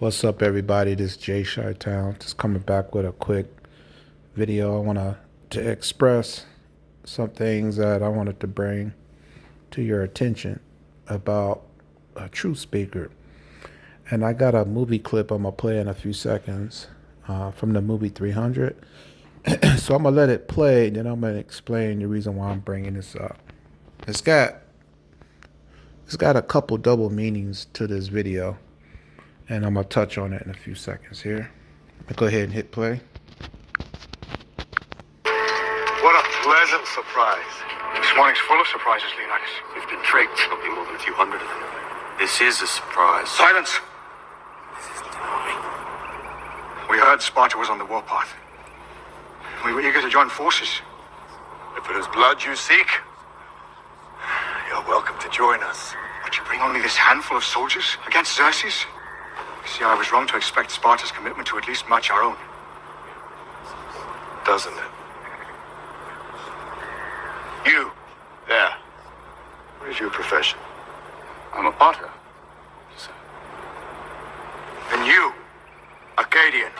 What's up, everybody? This is Jay Chi-Town. Just coming back with a quick video. I want to express some things that I wanted to bring to your attention about a true speaker. And I got a movie clip I'm going to play in a few seconds from the movie 300. So I'm going to let it play, then I'm going to explain the reason why I'm bringing this up. It's got a couple double meanings to this video, and I'm going to touch on it in a few seconds here. I'll go ahead and hit play. What a pleasant surprise. This morning's full of surprises, Leonidas. We've been tricked. There'll be more than a few hundred of them. This is a surprise. Silence! This isn't an army. We heard Sparta was on the warpath. We were eager to join forces. If it is blood you seek, you're welcome to join us. But you bring only this handful of soldiers against Xerxes? You see, I was wrong to expect Sparta's commitment to at least match our own. Doesn't it? You, there. What is your profession? I'm a potter, sir. And you, Acadian,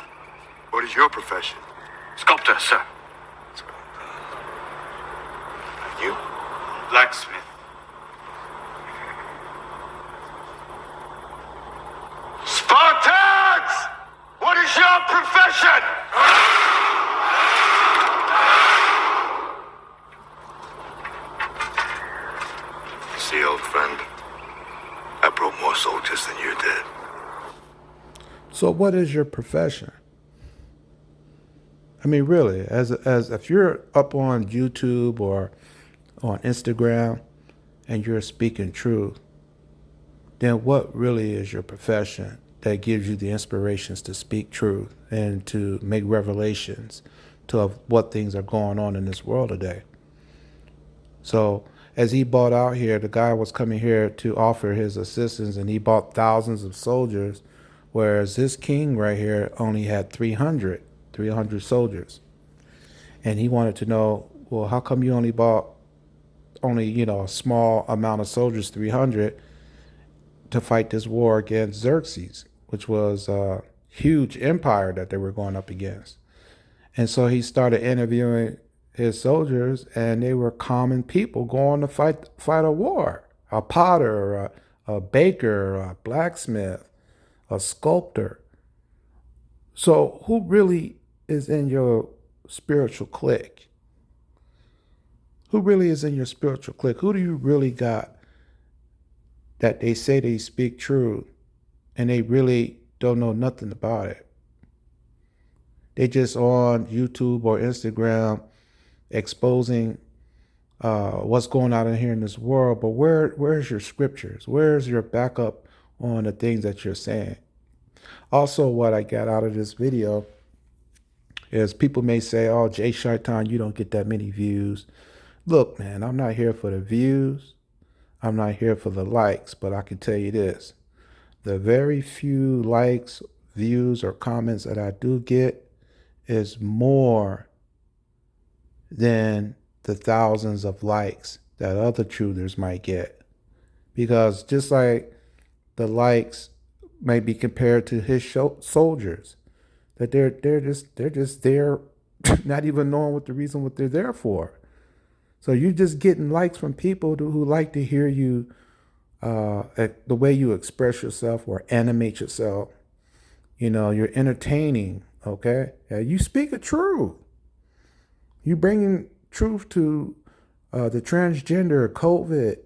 what is your profession? Sculptor, sir. And you? Blacksmith. Spartans! What is your profession? See, old friend, I brought more soldiers than you did. So what is your profession? I mean, really, as if you're up on YouTube or on Instagram and you're speaking truth, then what really is your profession that gives you the inspirations to speak truth and to make revelations to what things are going on in this world today? So as he bought out here, the guy was coming here to offer his assistance, and he bought thousands of soldiers, whereas this king right here only had 300 soldiers. And he wanted to know, well, how come you only bought a small amount of soldiers, 300, to fight this war against Xerxes, which was a huge empire that they were going up against. And so he started interviewing his soldiers, and they were common people going to fight a war. A potter, a baker, a blacksmith, a sculptor. So who really is in your spiritual clique? Who really is in your spiritual clique? Who do you really got that they say they speak truth and they really don't know nothing about it? They just on YouTube or Instagram exposing what's going on in here in this world, but where's your scriptures? Where's your backup on the things that you're saying? Also, what I got out of this video is people may say, oh, Jay Chi-Town, you don't get that many views. Look, man, I'm not here for the views. I'm not here for the likes, but I can tell you this. The very few likes, views, or comments that I do get is more than the thousands of likes that other truthers might get. Because just like the likes may be compared to his soldiers, that they're just there, not even knowing what they're there for. So you're just getting likes from people who like to hear you, the way you express yourself or animate yourself. You're entertaining, okay? You speak a truth. You bringing truth to the transgender, COVID,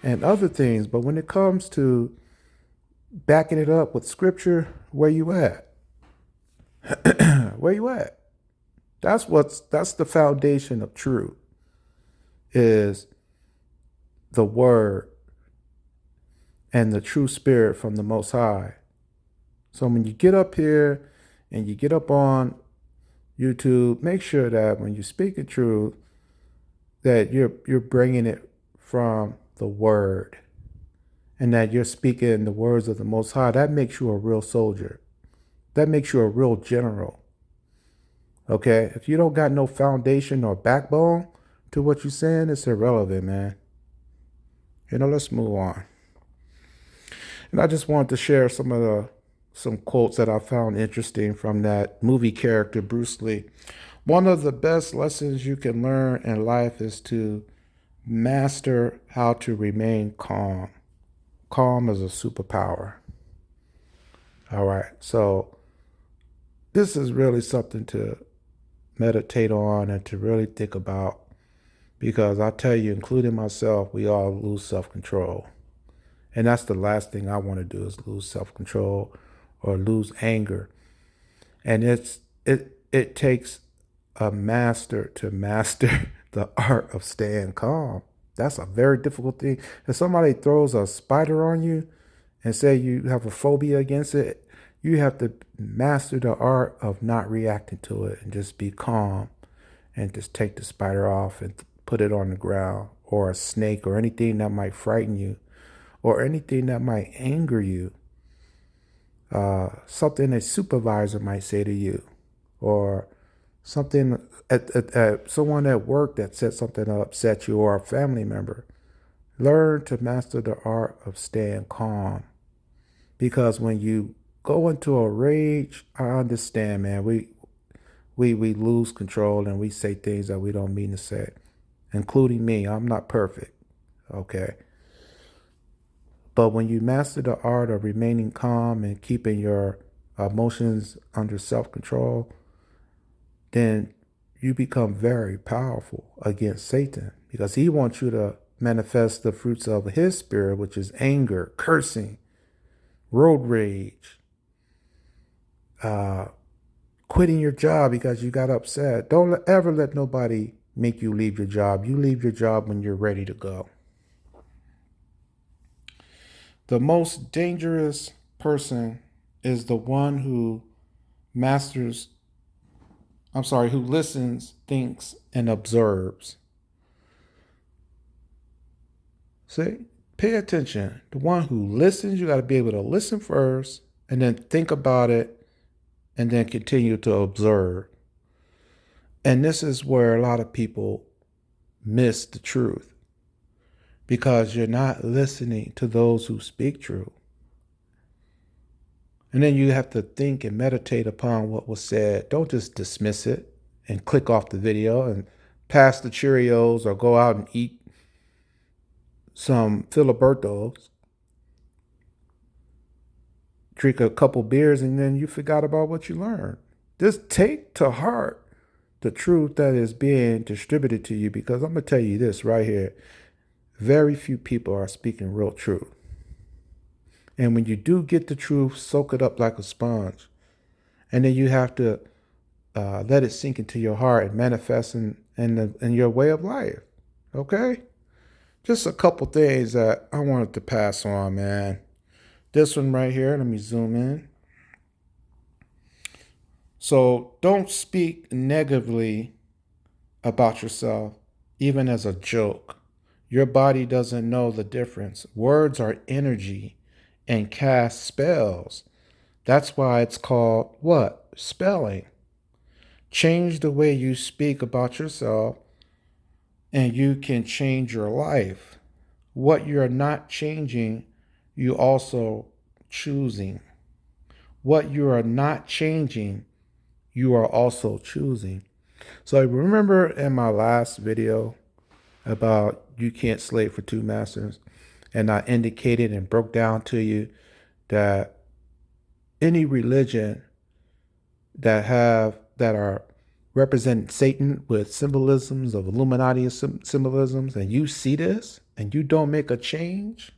and other things. But when it comes to backing it up with scripture, where you at? Where you at? That's the foundation of truth, is the word and the true spirit from the Most High. So when you get up here and you get up on YouTube, make sure that when you speak the truth, that you're bringing it from the word, and that you're speaking the words of the Most High. That makes you a real soldier. That makes you a real general. Okay? If you don't got no foundation or backbone to what you're saying, it's irrelevant, man. Let's move on. And I just wanted to share some some quotes that I found interesting from that movie character, Bruce Lee. One of the best lessons you can learn in life is to master how to remain calm. Calm is a superpower. All right. So this is really something to meditate on and to really think about, because I tell you, including myself, we all lose self-control. And that's the last thing I want to do, is lose self-control or lose anger. And it takes a master to master the art of staying calm. That's a very difficult thing. If somebody throws a spider on you and say you have a phobia against it, you have to master the art of not reacting to it and just be calm and just take the spider off and put it on the ground, or a snake, or anything that might frighten you, or anything that might anger you. Something a supervisor might say to you, or something at someone at work that said something that upset you, or a family member. Learn to master the art of staying calm. Because when you go into a rage, I understand, man, we lose control and we say things that we don't mean to say, including me. I'm not perfect, okay? But when you master the art of remaining calm and keeping your emotions under self-control, then you become very powerful against Satan, because he wants you to manifest the fruits of his spirit, which is anger, cursing, road rage, quitting your job because you got upset. Don't ever let nobody make you leave your job. You leave your job when you're ready to go. The most dangerous person is the one who who listens, thinks, and observes. See, pay attention. The one who listens, you got to be able to listen first and then think about it and then continue to observe. And this is where a lot of people miss the truth, because you're not listening to those who speak truth. And then you have to think and meditate upon what was said. Don't just dismiss it and click off the video and pass the Cheerios or go out and eat some Filibertos, drink a couple beers, and then you forgot about what you learned. Just take to heart the truth that is being distributed to you, because I'm going to tell you this right here. Very few people are speaking real truth. And when you do get the truth, soak it up like a sponge. And then you have to let it sink into your heart and manifest in your way of life. Okay? Just a couple things that I wanted to pass on, man. This one right here, let me zoom in. So don't speak negatively about yourself, even as a joke. Your body doesn't know the difference. Words are energy and cast spells. That's why it's called what? Spelling. Change the way you speak about yourself and you can change your life. What you're not changing, you also choosing. What you are not changing, you are also choosing. So remember in my last video about you can't slave for two masters, and I indicated and broke down to you that any religion that are represent Satan with symbolisms of Illuminati symbolisms, and you see this and you don't make a change,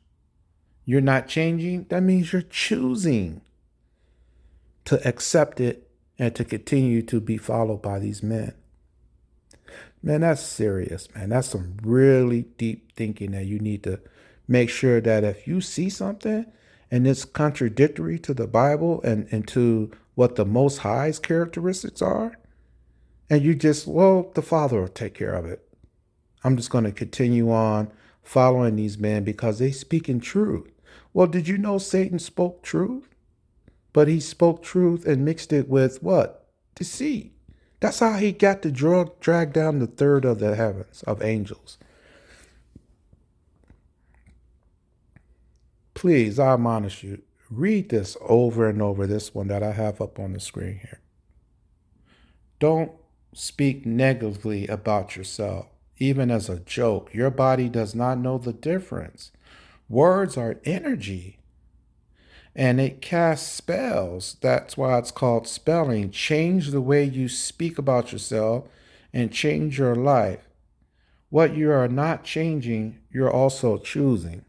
you're not changing, that means you're choosing to accept it and to continue to be followed by these men. Man, that's serious, man. That's some really deep thinking that you need to make sure that if you see something and it's contradictory to the Bible and to what the Most High's characteristics are, and you just, well, the Father will take care of it. I'm just going to continue on following these men because they speak in truth. Well, did you know Satan spoke truth? But he spoke truth and mixed it with what? Deceit. That's how he got to drag down the third of the heavens of angels. Please, I admonish you, read this over and over, this one that I have up on the screen here. Don't speak negatively about yourself, even as a joke. Your body does not know the difference. Words are energy, and it casts spells. That's why it's called spelling. Change the way you speak about yourself and change your life. What you are not changing, you're also choosing.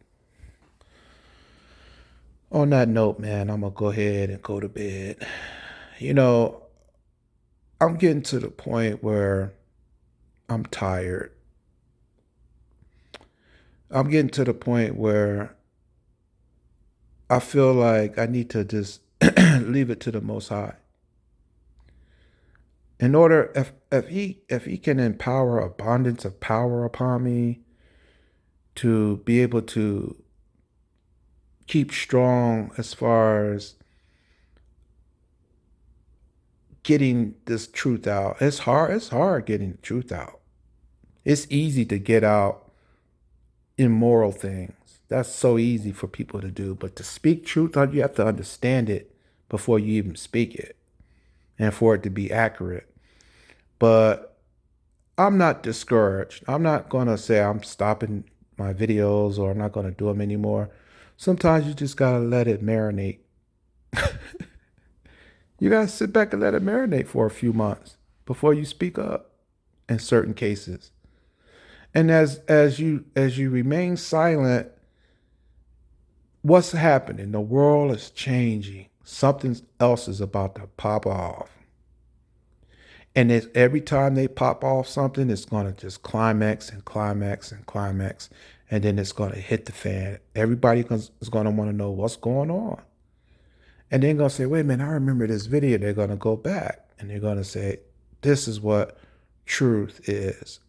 On that note, man, I'm going to go ahead and go to bed. You know, I'm getting to the point where I'm tired. I'm getting to the point where I feel like I need to just leave it to the Most High. In order, if he can empower abundance of power upon me to be able to keep strong as far as getting this truth out. It's hard getting the truth out. It's easy to get out immoral things. That's so easy for people to do. But to speak truth, you have to understand it before you even speak it and for it to be accurate. But I'm not discouraged. I'm not going to say I'm stopping my videos or I'm not going to do them anymore. Sometimes you just got to let it marinate. You got to sit back and let it marinate for a few months before you speak up in certain cases. And as you remain silent, what's happening? The world is changing. Something else is about to pop off. And every time they pop off something, it's going to just climax and climax and climax. And then it's going to hit the fan. Everybody is going to want to know what's going on. And they're going to say, wait a minute, I remember this video. They're going to go back and they're going to say, this is what truth is.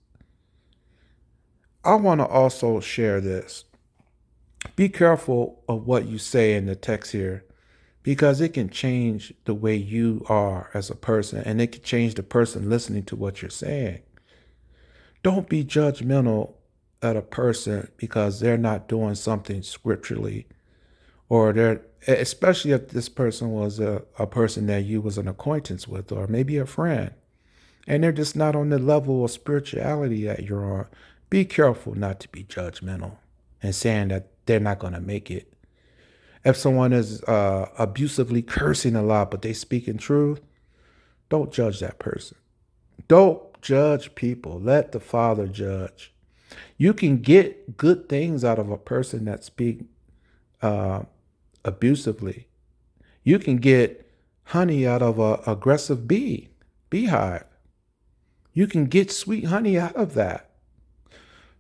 I want to also share this. Be careful of what you say in the text here, because it can change the way you are as a person, and it can change the person listening to what you're saying. Don't be judgmental at a person because they're not doing something scripturally, or they're, especially if this person was a person that you was an acquaintance with, or maybe a friend, and they're just not on the level of spirituality that you're on. Be careful not to be judgmental and saying that they're not going to make it. If someone is abusively cursing a lot, but they speak in truth, don't judge that person. Don't judge people. Let the Father judge. You can get good things out of a person that speaks abusively. You can get honey out of an aggressive beehive. You can get sweet honey out of that.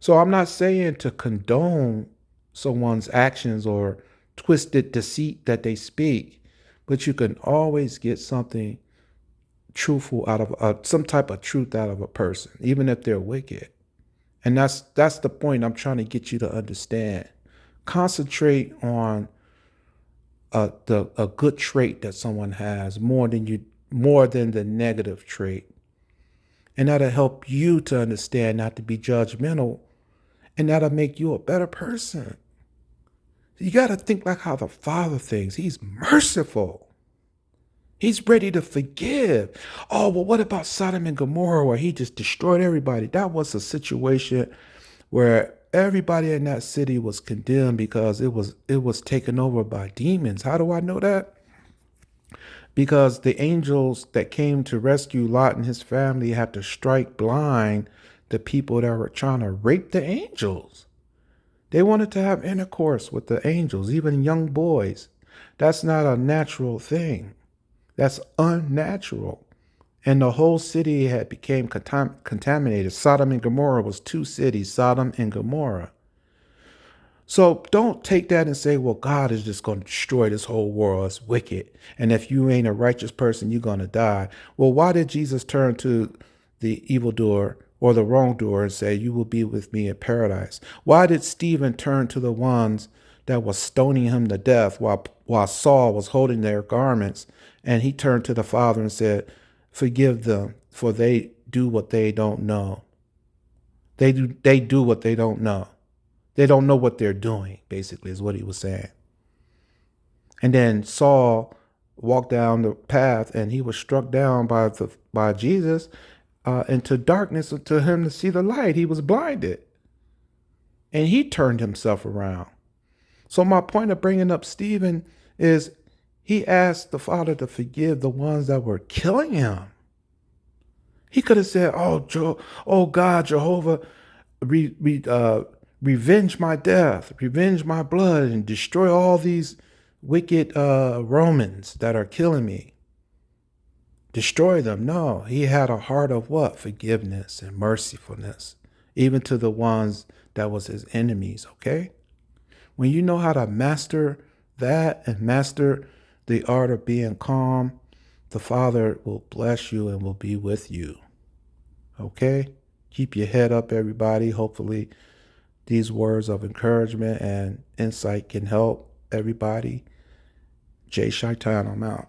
So I'm not saying to condone someone's actions or twisted deceit that they speak, but you can always get something truthful out of some type of truth out of a person, even if they're wicked. And that's the point I'm trying to get you to understand. Concentrate on a good trait that someone has more than the negative trait, and that'll help you to understand not to be judgmental, and that'll make you a better person. You got to think like how the Father thinks. He's merciful. He's ready to forgive. Oh, well, what about Sodom and Gomorrah where he just destroyed everybody? That was a situation where everybody in that city was condemned because it was taken over by demons. How do I know that? Because the angels that came to rescue Lot and his family had to strike blind the people that were trying to rape the angels. They wanted to have intercourse with the angels, even young boys. That's not a natural thing. That's unnatural. And the whole city had became contaminated. Sodom and Gomorrah was two cities, Sodom and Gomorrah. So don't take that and say, well, God is just going to destroy this whole world. It's wicked. And if you ain't a righteous person, you're going to die. Well, why did Jesus turn to the evildoer or the wrongdoer and say, you will be with me in paradise? Why did Stephen turn to the ones that was stoning him to death while Saul was holding their garments, and he turned to the Father and said, forgive them, for they do what they don't know. They do what they don't know. They don't know what they're doing, basically, is what he was saying. And then Saul walked down the path and he was struck down by Jesus into darkness to him to see the light. He was blinded. And he turned himself around. So my point of bringing up Stephen is he asked the Father to forgive the ones that were killing him. He could have said, oh God, Jehovah, revenge my death, revenge my blood, and destroy all these wicked Romans that are killing me. Destroy them. No, he had a heart of what? Forgiveness and mercifulness, even to the ones that was his enemies, okay? When you know how to master that and master the art of being calm, the Father will bless you and will be with you, okay? Keep your head up, everybody. Hopefully these words of encouragement and insight can help everybody. Jay Shaitan, I'm out.